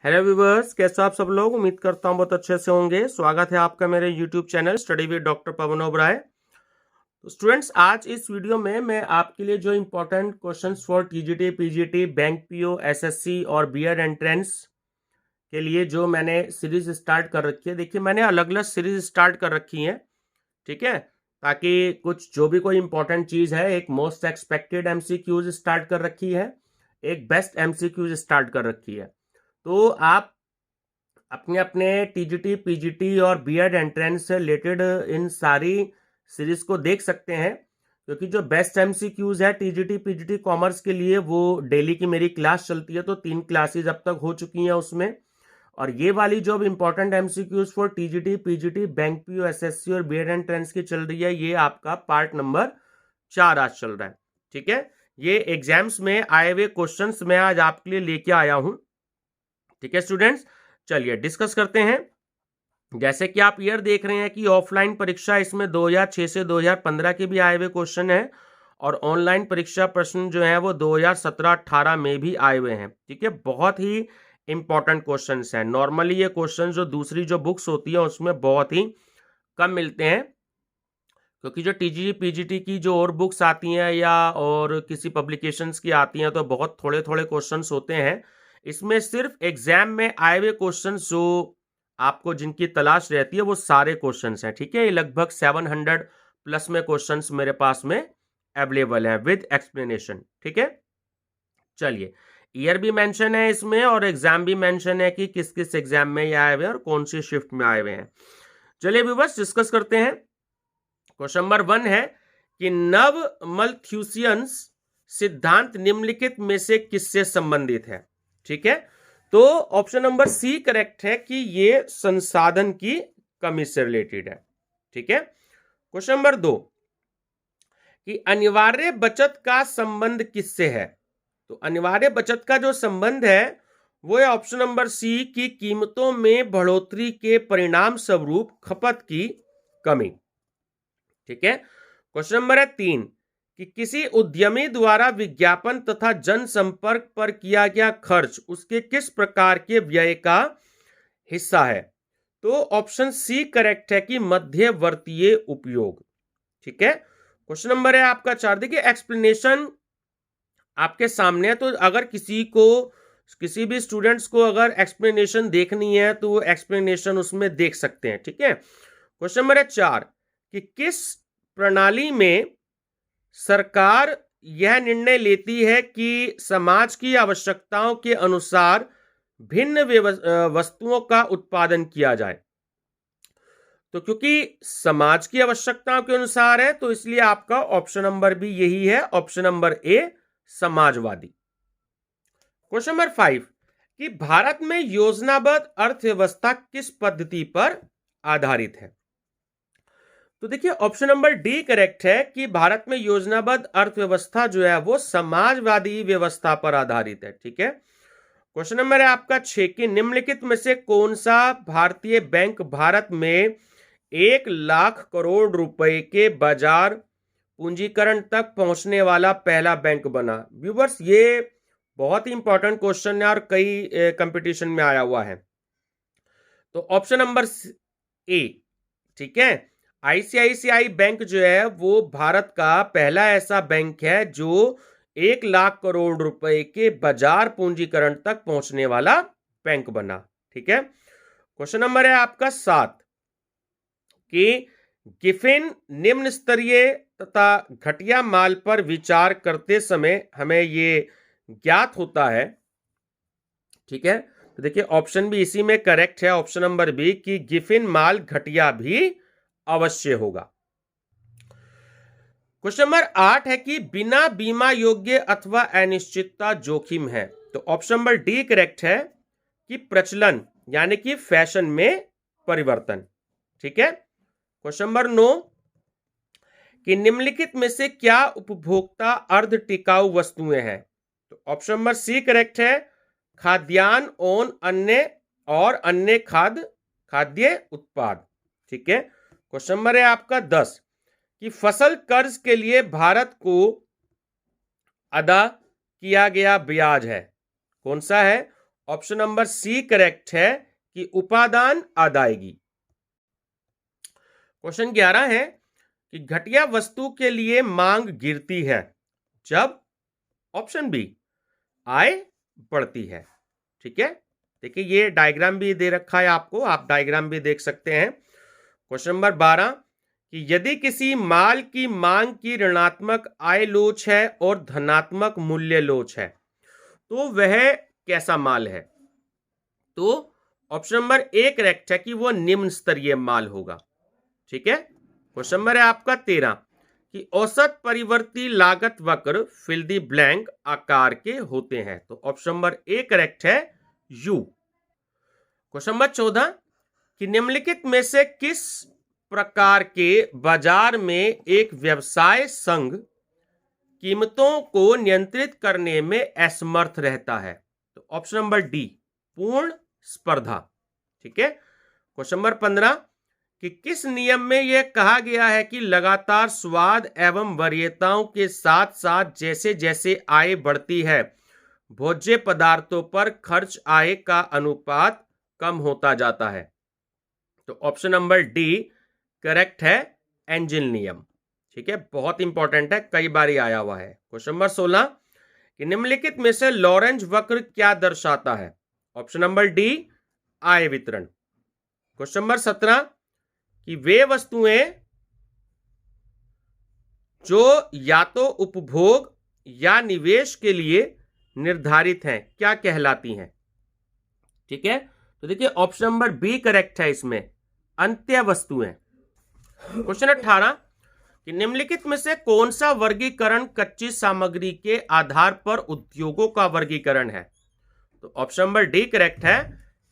Hello viewers, कैसे हो आप सब लोग। उम्मीद करता हूँ बहुत अच्छे से होंगे। स्वागत है आपका मेरे YouTube channel study with doctor Pawan Oberoi. तो स्टूडेंट्स, आज इस वीडियो में मैं आपके लिए जो important questions for TGT, PGT, bank PO, SSC और बीएड एंट्रेंस के लिए जो मैंने सीरीज स्टार्ट कर रखी है, देखिए मैंने अलग अलग सीरीज स्टार्ट कर रखी है, ठीक है, ताकि कुछ जो भी कोई इंपॉर्टेंट चीज है, एक मोस्ट एक्सपेक्टेड एमसीक्यूज स्टार्ट कर रखी है, एक बेस्ट एमसीक्यूज स्टार्ट कर रखी है। तो आप अपने अपने टीजीटी, पीजीटी और बीएड एंट्रेंस से रिलेटेड इन सारी सीरीज को देख सकते हैं, क्योंकि जो बेस्ट एमसीक्यूज है टीजीटी, पीजीटी कॉमर्स के लिए, वो डेली की मेरी क्लास चलती है, तो 3 क्लासेस अब तक हो चुकी हैं उसमें। और ये वाली जो important MCQs for TGT, PGT, bank PO, SSC और बीएड एंट्रेंस की चल रही है, ये आपका पार्ट नंबर 4 आज चल रहा है, ठीक है। ये एग्जाम्स में आए हुए क्वेश्चंस मैं आज आपके लिए लेके आया हूं, ठीक है स्टूडेंट्स। चलिए डिस्कस करते हैं। जैसे कि आप ईयर देख रहे हैं कि ऑफलाइन परीक्षा इसमें 2006 से 2015 के भी आए हुए क्वेश्चन हैं, और ऑनलाइन परीक्षा प्रश्न जो है वो 2017-18 में भी आए हुए हैं, ठीक है। बहुत ही इंपॉर्टेंट क्वेश्चंस हैं। नॉर्मली ये क्वेश्चन जो दूसरी जो बुक्स होती है उसमें बहुत ही कम मिलते हैं, क्योंकि जो टीजीटी, पीजीटी की जो और बुक्स आती हैं या और किसी पब्लिकेशंस की आती हैं, तो बहुत थोड़े थोड़े क्वेश्चंस होते हैं। इसमें सिर्फ एग्जाम में आए हुए क्वेश्चंस जो आपको जिनकी तलाश रहती है वो सारे क्वेश्चंस हैं, ठीक है। ये लगभग 700 प्लस में क्वेश्चंस मेरे पास में अवेलेबल हैं विद एक्सप्लेनेशन, ठीक है। चलिए, ईयर भी मेंशन है इसमें और एग्जाम भी मेंशन है कि किस किस एग्जाम में ये आए हुए हैं और कौन सी शिफ्ट में आए हुए हैं। चलिए व्यूअर्स, डिस्कस करते हैं। क्वेश्चन नंबर 1 है कि नव मल्थ्यूसियंस सिद्धांत निम्नलिखित में से किससे संबंधित है, ठीक है। तो ऑप्शन नंबर सी करेक्ट है कि ये संसाधन की कमी से रिलेटेड है, ठीक है। क्वेश्चन नंबर 2 कि अनिवार्य बचत का संबंध किससे है। तो अनिवार्य बचत का जो संबंध है वो है ऑप्शन नंबर सी की कीमतों में बढ़ोतरी के परिणाम स्वरूप खपत की कमी, ठीक है। क्वेश्चन नंबर है 3 कि किसी उद्यमी द्वारा विज्ञापन तथा जनसंपर्क पर किया गया खर्च उसके किस प्रकार के व्यय का हिस्सा है। तो ऑप्शन सी करेक्ट है कि मध्यवर्तीय उपयोग, ठीक है। क्वेश्चन नंबर है आपका 4। देखिए एक्सप्लेनेशन आपके सामने है, तो अगर किसी भी स्टूडेंट्स को अगर एक्सप्लेनेशन देखनी है तो वो एक्सप्लेनेशन उसमें देख सकते हैं, ठीक है। क्वेश्चन नंबर है 4 कि किस प्रणाली में सरकार यह निर्णय लेती है कि समाज की आवश्यकताओं के अनुसार भिन्न वस्तुओं का उत्पादन किया जाए। तो क्योंकि समाज की आवश्यकताओं के अनुसार है, तो इसलिए आपका ऑप्शन नंबर भी यही है, ऑप्शन नंबर ए समाजवादी। क्वेश्चन नंबर 5 कि भारत में योजनाबद्ध अर्थव्यवस्था किस पद्धति पर आधारित है। तो देखिए ऑप्शन नंबर डी करेक्ट है कि भारत में योजनाबद्ध अर्थव्यवस्था जो है वो समाजवादी व्यवस्था पर आधारित है, ठीक है। क्वेश्चन नंबर है आपका 6 कि निम्नलिखित में से कौन सा भारतीय बैंक भारत में 1 लाख करोड़ रुपए के बाजार पूंजीकरण तक पहुंचने वाला पहला बैंक बना। व्यूवर्स, ये बहुत ही इंपॉर्टेंट क्वेश्चन है और कई कंपटीशन में आया हुआ है। तो ऑप्शन नंबर ए, ठीक है। आईसीआईसीआई बैंक जो है वो भारत का पहला ऐसा बैंक है जो 1 लाख करोड़ रुपए के बाजार पूंजीकरण तक पहुंचने वाला बैंक बना, ठीक है। क्वेश्चन नंबर है आपका 7 कि गिफिन निम्न स्तरीय तथा घटिया माल पर विचार करते समय हमें ये ज्ञात होता है, ठीक है। तो देखिए ऑप्शन भी इसी में करेक्ट है, ऑप्शन नंबर बी कि गिफिन माल घटिया भी अवश्य होगा। क्वेश्चन नंबर 8 है कि बिना बीमा योग्य अथवा अनिश्चितता जोखिम है। तो ऑप्शन नंबर डी करेक्ट है कि प्रचलन यानी कि फैशन में परिवर्तन, ठीक है। क्वेश्चन नंबर 9 कि निम्नलिखित में से क्या उपभोक्ता अर्ध टिकाऊ वस्तुएं हैं। तो ऑप्शन नंबर सी करेक्ट है, खाद्यान्न और अन्य खाद्य उत्पाद, ठीक है। क्वेश्चन नंबर है आपका 10 कि फसल कर्ज के लिए भारत को अदा किया गया ब्याज है, कौन सा है। ऑप्शन नंबर सी करेक्ट है कि उपादान अदायगी। क्वेश्चन 11 है कि घटिया वस्तु के लिए मांग गिरती है जब, ऑप्शन बी, आय बढ़ती है। ठीक है, देखिए ये डायग्राम भी दे रखा है आपको, आप डायग्राम भी देख सकते हैं। क्वेश्चन नंबर 12 कि यदि किसी माल की मांग की ऋणात्मक आय लोच है और धनात्मक मूल्य लोच है तो वह कैसा माल है? तो ऑप्शन नंबर ए करेक्ट है कि वो निम्न स्तरीय माल होगा। ठीक है, क्वेश्चन नंबर है आपका 13 कि औसत परिवर्ती लागत वक्र फिल द ब्लैंक आकार के होते हैं। तो ऑप्शन नंबर ए करेक्ट है यू। क्वेश्चन नंबर 14 कि निम्नलिखित में से किस प्रकार के बाजार में एक व्यवसाय संघ कीमतों को नियंत्रित करने में असमर्थ रहता है? तो ऑप्शन नंबर डी, पूर्ण स्पर्धा। ठीक है, क्वेश्चन नंबर 15 कि किस नियम में यह कहा गया है कि लगातार स्वाद एवं वरीयताओं के साथ साथ जैसे जैसे आय बढ़ती है भोज्य पदार्थों पर खर्च आय का अनुपात कम होता जाता है? तो ऑप्शन नंबर डी करेक्ट है, एंजिल नियम। ठीक है, बहुत इंपॉर्टेंट है, कई बार आया हुआ है। क्वेश्चन नंबर 16 कि निम्नलिखित में से लॉरेंज वक्र क्या दर्शाता है? ऑप्शन नंबर डी, आय वितरण। क्वेश्चन नंबर 17 कि वे वस्तुएं जो या तो उपभोग या निवेश के लिए निर्धारित हैं क्या कहलाती हैं? ठीक है, तो देखिए ऑप्शन नंबर बी करेक्ट है इसमें, अंत्य वस्तुएं। क्वेश्चन 18 कि निम्नलिखित में से कौन सा वर्गीकरण कच्ची सामग्री के आधार पर उद्योगों का वर्गीकरण है? तो ऑप्शन नंबर डी करेक्ट है,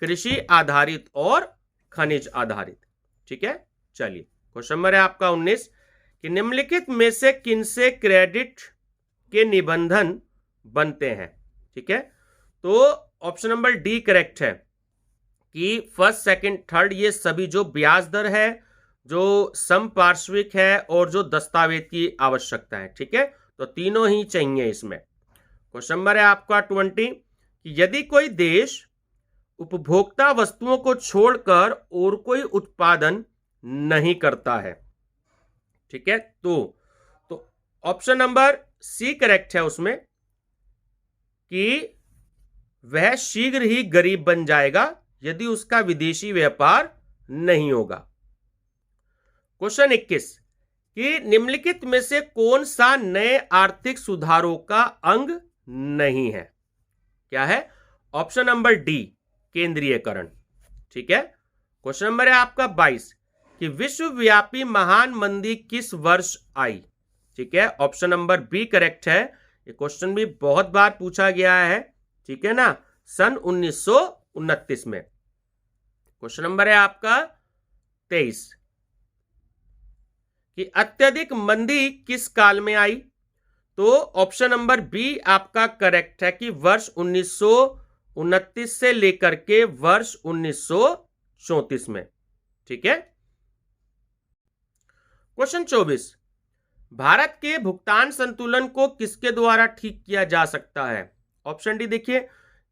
कृषि आधारित और खनिज आधारित। ठीक है, चलिए क्वेश्चन नंबर है आपका 19 कि निम्नलिखित में से किनसे क्रेडिट के निबंधन बनते हैं? ठीक है, तो ऑप्शन नंबर डी करेक्ट है कि फर्स्ट सेकंड थर्ड ये सभी जो ब्याज दर है, जो समपार्श्विक है और जो दस्तावेज की आवश्यकता है। ठीक है, तो तीनों ही चाहिए इसमें। क्वेश्चन नंबर है आपका 20 कि यदि कोई देश उपभोक्ता वस्तुओं को छोड़कर और कोई उत्पादन नहीं करता है, ठीक है, तो ऑप्शन नंबर सी करेक्ट है उसमें कि वह शीघ्र ही गरीब बन जाएगा यदि उसका विदेशी व्यापार नहीं होगा। क्वेश्चन 21 कि निम्नलिखित में से कौन सा नए आर्थिक सुधारों का अंग नहीं है? क्या है? ऑप्शन नंबर डी, केंद्रीयकरण। ठीक है, क्वेश्चन नंबर है आपका 22 कि विश्वव्यापी महान मंदी किस वर्ष आई? ठीक है, ऑप्शन नंबर बी करेक्ट है। ये क्वेश्चन भी बहुत बार पूछा गया है, ठीक है ना, सन 1929 में। क्वेश्चन नंबर है आपका 23 कि अत्यधिक मंदी किस काल में आई? तो ऑप्शन नंबर बी आपका करेक्ट है कि वर्ष 1929 से लेकर के वर्ष 1934 में। ठीक है, क्वेश्चन 24 भारत के भुगतान संतुलन को किसके द्वारा ठीक किया जा सकता है? ऑप्शन डी देखिए,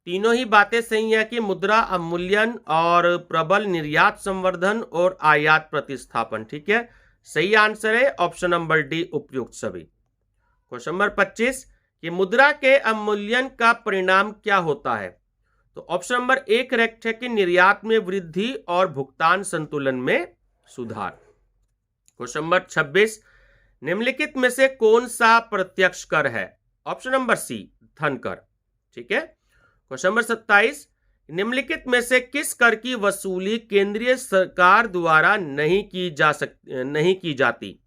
तीनों ही बातें सही है कि मुद्रा अवमूल्यन और प्रबल निर्यात संवर्धन और आयात प्रतिस्थापन। ठीक है, सही आंसर है ऑप्शन नंबर डी, उपयुक्त सभी। क्वेश्चन नंबर 25 कि मुद्रा के अवमूल्यन का परिणाम क्या होता है? तो ऑप्शन नंबर ए करेक्ट है कि निर्यात में वृद्धि और भुगतान संतुलन में सुधार। क्वेश्चन नंबर 26 निम्नलिखित में से कौन सा प्रत्यक्ष कर है? ऑप्शन नंबर सी, धन कर। ठीक है, क्वेश्चन नंबर 27 निम्नलिखित में से किस कर की वसूली केंद्रीय सरकार द्वारा नहीं की जाती?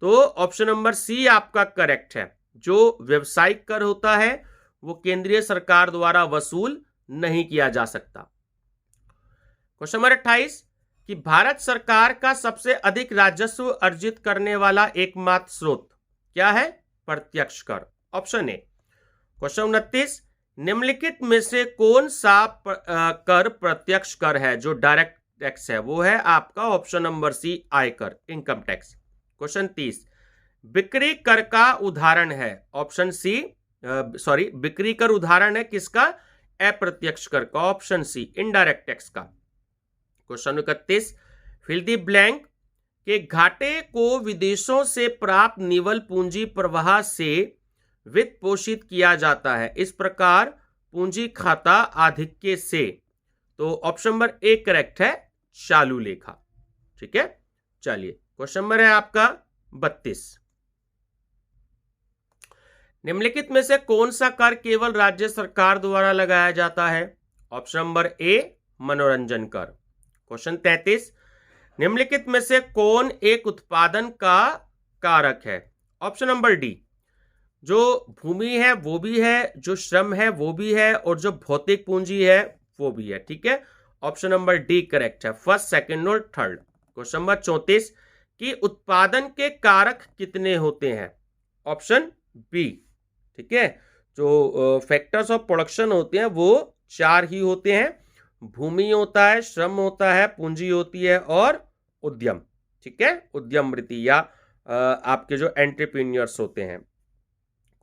तो ऑप्शन नंबर सी आपका करेक्ट है, जो व्यवसायिक कर होता है वो केंद्रीय सरकार द्वारा वसूल नहीं किया जा सकता। क्वेश्चन नंबर 28 कि भारत सरकार का सबसे अधिक राजस्व अर्जित करने वाला एकमात्र स्रोत क्या है? प्रत्यक्ष कर, ऑप्शन ए। क्वेश्चन 29 निम्नलिखित में से कौन सा कर प्रत्यक्ष कर है जो डायरेक्ट टैक्स है? वो है आपका ऑप्शन नंबर सी, आयकर, इनकम टैक्स। क्वेश्चन 30 बिक्री कर का उदाहरण है? ऑप्शन सी, बिक्री कर उदाहरण है किसका? अप्रत्यक्ष कर का, ऑप्शन सी इनडायरेक्ट टैक्स का। क्वेश्चन 31, फिल द ब्लैंक के घाटे को विदेशों से प्राप्त निवल पूंजी प्रवाह से वित्त पोषित किया जाता है, इस प्रकार पूंजी खाता आधिक्य से। तो ऑप्शन नंबर ए करेक्ट है, चालू लेखा। ठीक है, चलिए क्वेश्चन नंबर है आपका 32, निम्नलिखित में से कौन सा कर केवल राज्य सरकार द्वारा लगाया जाता है? ऑप्शन नंबर ए मनोरंजन कर। क्वेश्चन 33, निम्नलिखित में से कौन एक उत्पादन का कारक है? ऑप्शन नंबर डी, जो भूमि है वो भी है, जो श्रम है वो भी है, और जो भौतिक पूंजी है वो भी है। ठीक है, ऑप्शन नंबर डी करेक्ट है, फर्स्ट, सेकंड और थर्ड। क्वेश्चन नंबर 34, कि उत्पादन के कारक कितने होते हैं? Option B. ठीक है, जो फैक्टर्स ऑफ प्रोडक्शन होते हैं वो 4 ही होते हैं, भूमि होता है, श्रम होता है, पूंजी होती है और उद्यम। ठीक है, उद्यम वृत्ति या आपके जो एंटरप्रेन्योर्स होते हैं।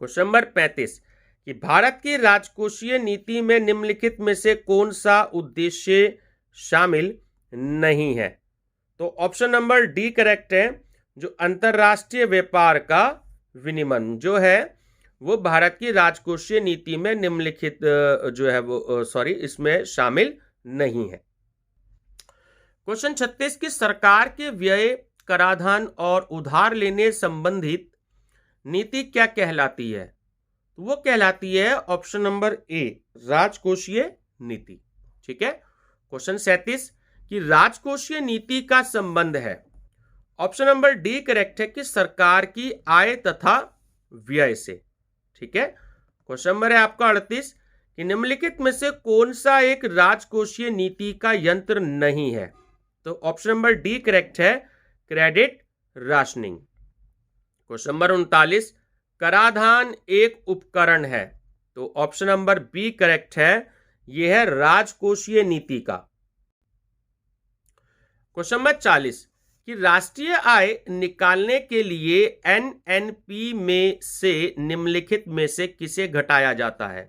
क्वेश्चन नंबर 35, कि भारत की राजकोषीय नीति में निम्नलिखित में से कौन सा उद्देश्य शामिल नहीं है? तो ऑप्शन नंबर डी करेक्ट है, जो अंतरराष्ट्रीय व्यापार का विनियमन जो है वो भारत की राजकोषीय नीति में निम्नलिखित जो है वो इसमें शामिल नहीं है। क्वेश्चन 36, की सरकार के व्यय, कराधान और उधार लेने संबंधित नीति क्या कहलाती है? तो वो कहलाती है ऑप्शन नंबर ए राजकोषीय नीति। ठीक है, क्वेश्चन 37, कि राजकोषीय नीति का संबंध है, ऑप्शन नंबर डी करेक्ट है, कि सरकार की आय तथा व्यय से। ठीक है, क्वेश्चन नंबर है आपका 38, कि निम्नलिखित में से कौन सा एक राजकोषीय नीति का यंत्र नहीं है? तो ऑप्शन नंबर डी करेक्ट है, क्रेडिट राशनिंग। क्वेश्चन नंबर 39, कराधान एक उपकरण है, तो ऑप्शन नंबर बी करेक्ट है, यह है राजकोषीय नीति का। क्वेश्चन नंबर 40, कि राष्ट्रीय आय निकालने के लिए एनएनपी में से निम्नलिखित में से किसे घटाया जाता है?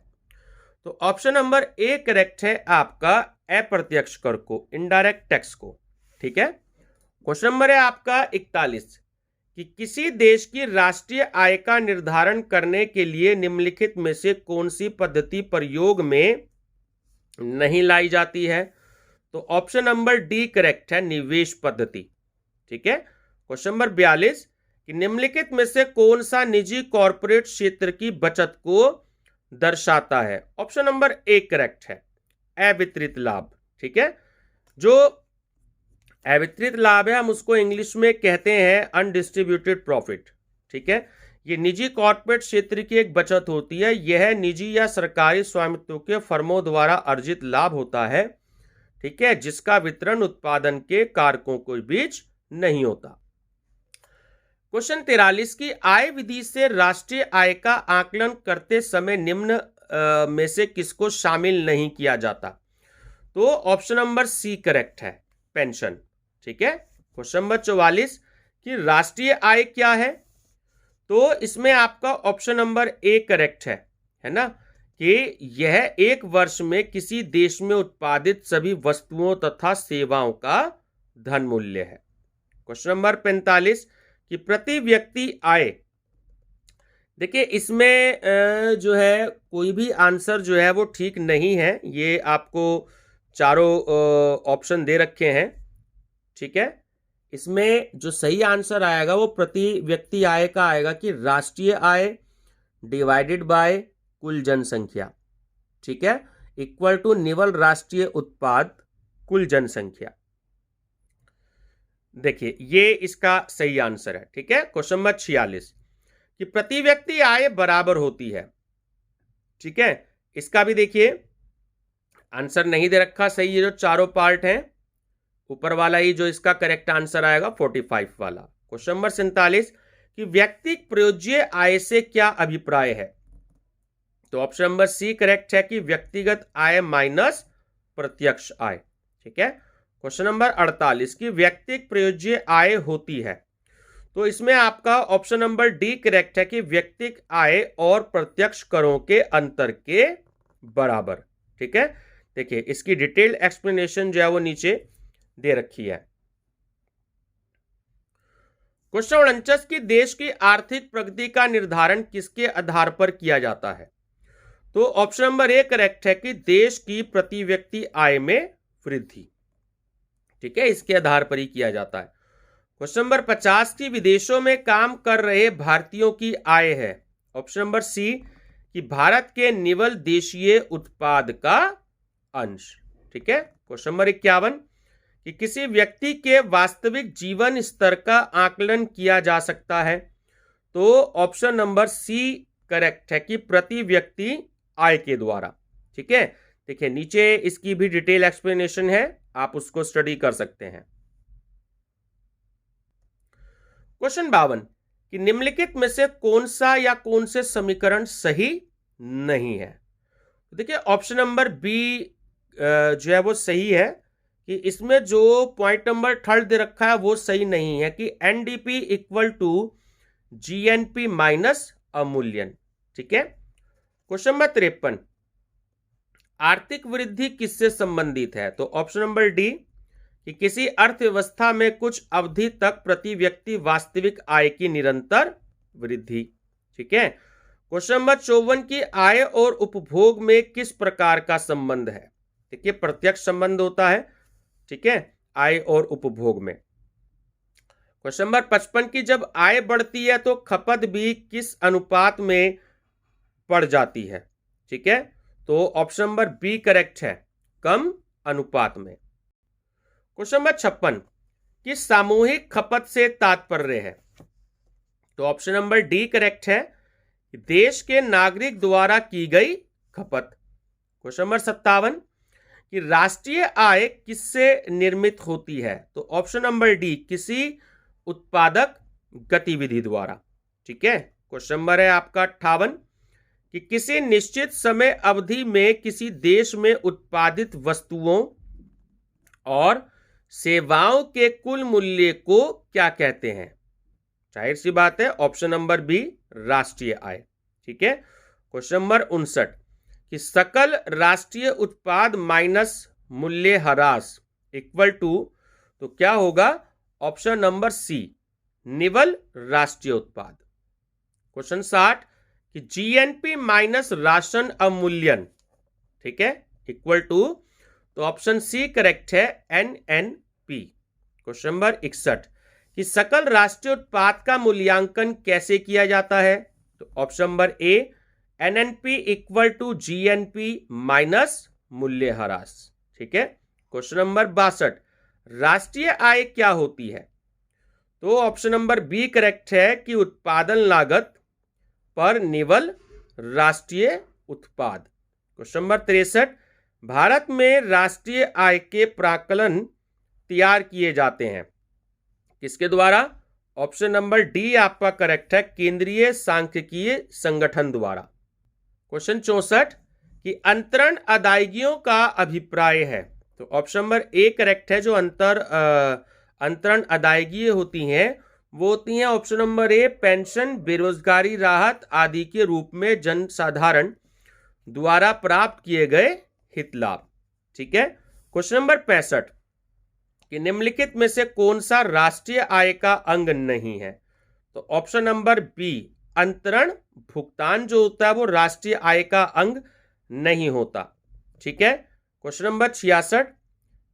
तो ऑप्शन नंबर ए करेक्ट है आपका अप्रत्यक्ष कर को, इनडायरेक्ट टैक्स को। ठीक है, क्वेश्चन नंबर है आपका 41, कि किसी देश की राष्ट्रीय आय का निर्धारण करने के लिए निम्नलिखित में से कौन सी पद्धति प्रयोग में नहीं लाई जाती है? तो ऑप्शन नंबर डी करेक्ट है, निवेश पद्धति। ठीक है, क्वेश्चन नंबर 42, कि निम्नलिखित में से कौन सा निजी कॉर्पोरेट क्षेत्र की बचत को दर्शाता है? ऑप्शन नंबर ए करेक्ट है, अवितरित लाभ। ठीक है, जो अवितरित लाभ है हम उसको इंग्लिश में कहते हैं अनडिस्ट्रीब्यूटेड प्रॉफिट। ठीक है, ये निजी कॉर्पोरेट क्षेत्र की एक बचत होती है, यह निजी या सरकारी स्वामित्व के फर्मों द्वारा अर्जित लाभ होता है। ठीक है, जिसका वितरण उत्पादन के कारकों के बीच नहीं होता। क्वेश्चन 43, की आय विधि से राष्ट्रीय आय का आकलन करते समय निम्न में से किसको शामिल नहीं किया जाता? तो ऑप्शन नंबर सी करेक्ट है, पेंशन। ठीक है, क्वेश्चन नंबर 44, कि राष्ट्रीय आय क्या है? तो इसमें आपका ऑप्शन नंबर ए करेक्ट है ना, कि यह एक वर्ष में किसी देश में उत्पादित सभी वस्तुओं तथा सेवाओं का धन मूल्य है। क्वेश्चन नंबर 45, कि प्रति व्यक्ति आय, देखिए इसमें जो है कोई भी आंसर जो है वो ठीक नहीं है, ये आपको चारों ऑप्शन दे रखे हैं। ठीक है, इसमें जो सही आंसर आएगा वो प्रति व्यक्ति आय का आएगा, कि राष्ट्रीय आय डिवाइडेड बाय कुल जनसंख्या। ठीक है, इक्वल टू निवल राष्ट्रीय उत्पाद कुल जनसंख्या। देखिए ये इसका सही आंसर है। ठीक है, क्वेश्चन नंबर 46, कि प्रति व्यक्ति आय बराबर होती है। ठीक है, इसका भी देखिए आंसर नहीं दे रखा सही, ये जो चारों पार्ट हैं ऊपर वाला ही जो इसका करेक्ट आंसर आएगा 45 वाला। क्वेश्चन नंबर 47, कि व्यक्तिगत प्रयोज्य आय से क्या अभिप्राय है? तो ऑप्शन नंबर सी करेक्ट है, कि व्यक्तिगत आय माइनस प्रत्यक्ष आय। ठीक है, क्वेश्चन नंबर 48, की व्यक्तिगत प्रयोज्य आय होती है। तो इसमें आपका ऑप्शन नंबर डी करेक्ट है, कि व्यक्तिगत आय और प्रत्यक्ष करों के अंतर के बराबर। ठीक है, देखिए इसकी डिटेल एक्सप्लेनेशन जो है वो नीचे दे रखी है। क्वेश्चन 49 की देश की आर्थिक प्रगति का निर्धारण किसके आधार पर किया जाता है? तो ऑप्शन नंबर ए करेक्ट है कि देश की प्रति व्यक्ति आय में वृद्धि, ठीक है, इसके आधार पर ही किया जाता है। क्वेश्चन नंबर 50 की विदेशों में काम कर रहे भारतीयों की आय है। ऑप्शन नंबर सी कि भारत के निवल देशीय उत्पाद का अंश, ठीक है। क्वेश्चन नंबर 51 कि किसी व्यक्ति के वास्तविक जीवन स्तर का आकलन किया जा सकता है। तो ऑप्शन नंबर सी करेक्ट है कि प्रति व्यक्ति आय के द्वारा, ठीक है। देखिए नीचे इसकी भी डिटेल एक्सप्लेनेशन है, आप उसको स्टडी कर सकते हैं। क्वेश्चन 52 कि निम्नलिखित में से कौन सा या कौन से समीकरण सही नहीं है? देखिए ऑप्शन नंबर बी जो है वो सही है कि इसमें जो पॉइंट नंबर 3 दे रखा है वो सही नहीं है कि NDP equal to GNP minus अवमूल्यन, ठीक है। क्वेश्चन नंबर 53 आर्थिक वृद्धि किससे संबंधित है? तो ऑप्शन नंबर डी कि किसी अर्थव्यवस्था में कुछ अवधि तक प्रति व्यक्ति वास्तविक आय की निरंतर वृद्धि, ठीक है। क्वेश्चन नंबर 54 की आय और उपभोग में किस प्रकार का संबंध है? देखिए प्रत्यक्ष संबंध होता है, ठीक है, आय और उपभोग में। क्वेश्चन नंबर 55 की जब आय बढ़ती है तो खपत भी किस अनुपात में बढ़ जाती है? ठीक है, तो ऑप्शन नंबर बी करेक्ट है, कम अनुपात में। क्वेश्चन नंबर 56 कि सामूहिक खपत से तात्पर्य है? तो ऑप्शन नंबर डी करेक्ट है, देश के नागरिक द्वारा की गई खपत। क्वेश्चन नंबर 57 कि राष्ट्रीय आय किससे निर्मित होती है? तो ऑप्शन नंबर डी किसी उत्पादक गतिविधि द्वारा, ठीक है। क्वेश्चन नंबर है आपका 58 कि किसी निश्चित समय अवधि में किसी देश में उत्पादित वस्तुओं और सेवाओं के कुल मूल्य को क्या कहते हैं? जाहिर सी बात है ऑप्शन नंबर बी राष्ट्रीय आय, ठीक है। क्वेश्चन नंबर 59 कि सकल राष्ट्रीय उत्पाद माइनस मूल्य ह्रास इक्वल टू, तो क्या होगा? ऑप्शन नंबर सी निवल राष्ट्रीय उत्पाद। क्वेश्चन 60 कि जीएनपी माइनस राशन अवमूल्यन, ठीक है, इक्वल टू, तो ऑप्शन सी करेक्ट है एनएनपी। क्वेश्चन नंबर 61 कि सकल राष्ट्रीय उत्पाद का मूल्यांकन कैसे किया जाता है? तो option number A NNP equal to GNP minus मूल्य ह्रास, ठीक है। क्वेश्चन नंबर 62 राष्ट्रीय आय क्या होती है? तो ऑप्शन नंबर बी करेक्ट है कि उत्पादन लागत पर निवल राष्ट्रीय उत्पाद। क्वेश्चन नंबर 63 भारत में राष्ट्रीय आय के प्राकलन तैयार किए जाते हैं किसके द्वारा? ऑप्शन नंबर डी आपका करेक्ट है, केंद्रीय सांख्यिकीय संगठन द्वारा। क्वेश्चन 64 कि अंतरण अदायगियों का अभिप्राय है? तो ऑप्शन नंबर ए करेक्ट है, जो अंतरण अदायगी होती हैं वो होती हैं ऑप्शन नंबर ए पेंशन, बेरोजगारी राहत आदि के रूप में जनसाधारण द्वारा प्राप्त किए गए हित लाभ, ठीक है। क्वेश्चन नंबर 65 कि निम्नलिखित में से कौन सा राष्ट्रीय आय का अंग नहीं है? तो ऑप्शन नंबर बी अंतरण भुगतान जो होता है वो राष्ट्रीय आय का अंग नहीं होता, ठीक है। क्वेश्चन नंबर 66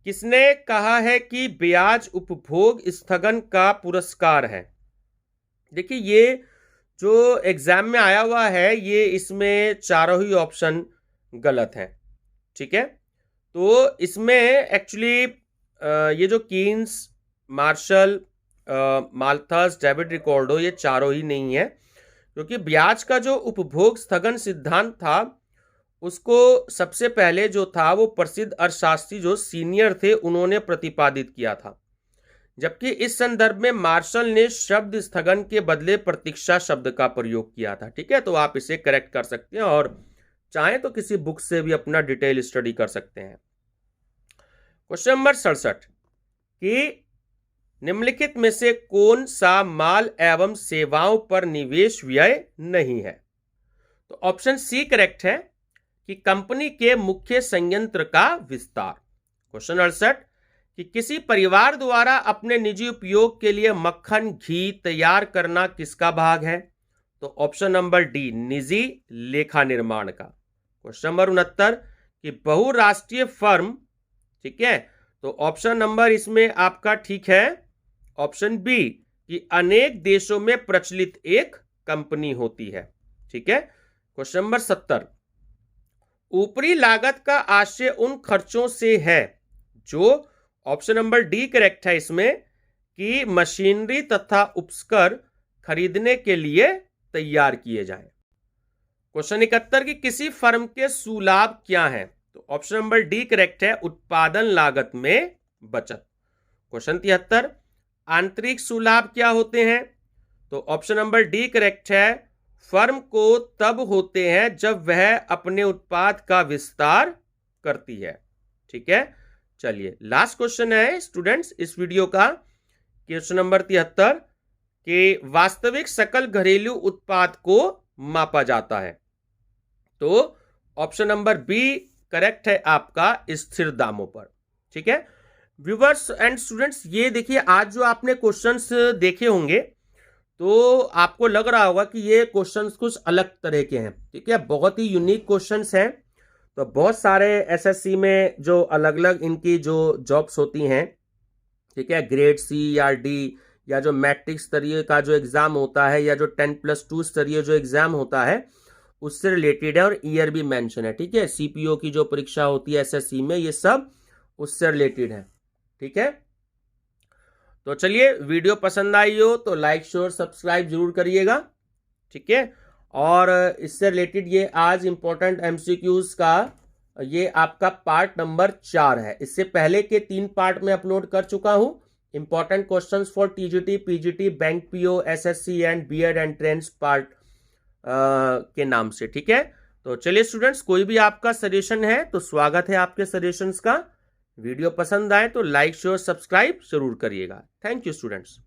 किसने कहा है कि ब्याज उपभोग स्थगन का पुरस्कार है? देखिए ये जो एग्जाम में आया हुआ है ये इसमें चारों ही ऑप्शन गलत है, ठीक है। तो इसमें एक्चुअली ये जो Keynes, Marshall, Malthus, David Ricardo ये चारों ही नहीं है, क्योंकि ब्याज का जो उपभोग स्थगन सिद्धांत था उसको सबसे पहले जो था वो प्रसिद्ध अर्थशास्त्री जो सीनियर थे उन्होंने प्रतिपादित किया था, जबकि इस संदर्भ में मार्शल ने शब्द स्थगन के बदले प्रतीक्षा शब्द का प्रयोग किया था, ठीक है। तो आप इसे करेक्ट कर सकते हैं और चाहें तो किसी बुक से भी अपना डिटेल स्टडी कर सकते हैं। क्वेश्चन नंबर 67 कि निम्नलिखित में से कौन सा माल एवं सेवाओं पर निवेश व्यय नहीं है? तो ऑप्शन सी करेक्ट है, कि कंपनी के मुख्य संयंत्र का विस्तार। क्वेश्चन 68 कि किसी परिवार द्वारा अपने निजी उपयोग के लिए मक्खन घी तैयार करना किसका भाग है? तो ऑप्शन नंबर डी, निजी लेखा निर्माण का। क्वेश्चन नंबर 69 कि बहुराष्ट्रीय फर्म, ठीक है, तो ऑप्शन नंबर इसमें आपका ठीक है ऑप्शन बी कि अनेक देशों में प्रचलित एक कंपनी होती है। ठीक है। क्वेश्चन नंबर 70 ऊपरी लागत का आशय उन खर्चों से है जो, ऑप्शन नंबर डी करेक्ट है इसमें, कि मशीनरी तथा उपकरण खरीदने के लिए तैयार किए जाएं। क्वेश्चन 71 कि किसी फर्म के सुलाभ क्या हैं? तो ऑप्शन नंबर डी करेक्ट है, उत्पादन लागत में बचत। क्वेश्चन 73 आंतरिक सुलाभ क्या होते हैं? तो ऑप्शन नंबर डी करेक्ट है, फर्म को तब होते हैं जब वह अपने उत्पाद का विस्तार करती है। ठीक है, चलिए लास्ट क्वेश्चन है स्टूडेंट्स इस वीडियो का, क्वेश्चन नंबर 73 कि वास्तविक सकल घरेलू उत्पाद को मापा जाता है। तो ऑप्शन नंबर बी करेक्ट है आपका, स्थिर दामों पर। ठीक है व्यूवर्स एंड स्टूडेंट्स, ये देखिए आज जो आपने क्वेश्चंस देखे होंगे तो आपको लग रहा होगा कि ये क्वेश्चंस कुछ अलग तरह के हैं। ठीक है, बहुत ही यूनिक क्वेश्चंस हैं। तो बहुत सारे एसएससी में जो अलग अलग इनकी जो जॉब्स होती हैं, ठीक है, ग्रेड सी या डी या जो मैट्रिक स्तरीय का जो एग्जाम होता है या जो 10+2 स्तरीय जो एग्जाम होता है उससे रिलेटेड है और ईयर भी मेंशन है। ठीक है, सीपीओ की जो परीक्षा होती है एसएससी में, ये सब उससे रिलेटेड है। ठीक है, तो चलिए वीडियो पसंद आई हो तो लाइक शेयर सब्सक्राइब जरूर करिएगा। ठीक है, और इससे रिलेटेड ये आज इंपॉर्टेंट एमसीक्यूज का ये आपका पार्ट नंबर 4 है। इससे पहले के 3 पार्ट में अपलोड कर चुका हूं, important questions for TGT, PGT, bank PO, SSC and BEd entrance part के नाम से। ठीक है, तो चलिए स्टूडेंट्स, कोई भी आपका सजेशन है तो स्वागत है आपके सजेशंस का। वीडियो पसंद आए तो लाइक शेयर सब्सक्राइब जरूर करिएगा। Thank you students.